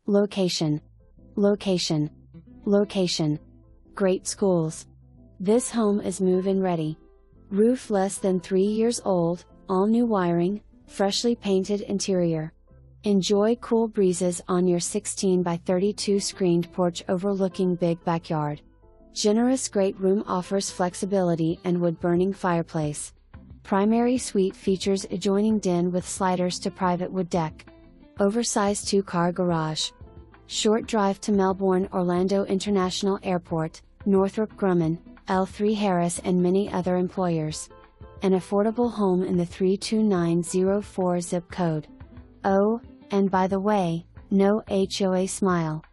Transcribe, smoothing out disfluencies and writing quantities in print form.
Location. Location. Location. Great schools. This home is move-in ready. Roof less than 3 years old, all new wiring, freshly painted interior. Enjoy cool breezes on your 16 by 32 screened porch overlooking big backyard. Generous great room offers flexibility and wood-burning fireplace. Primary suite features adjoining den with sliders to private wood deck. Oversized 2-car garage. Short drive to Melbourne-Orlando International Airport, Northrup Grumman, L3 Harris and many other employers. An affordable home in the 32904 zip code. Oh, and by the way, no HOA smile.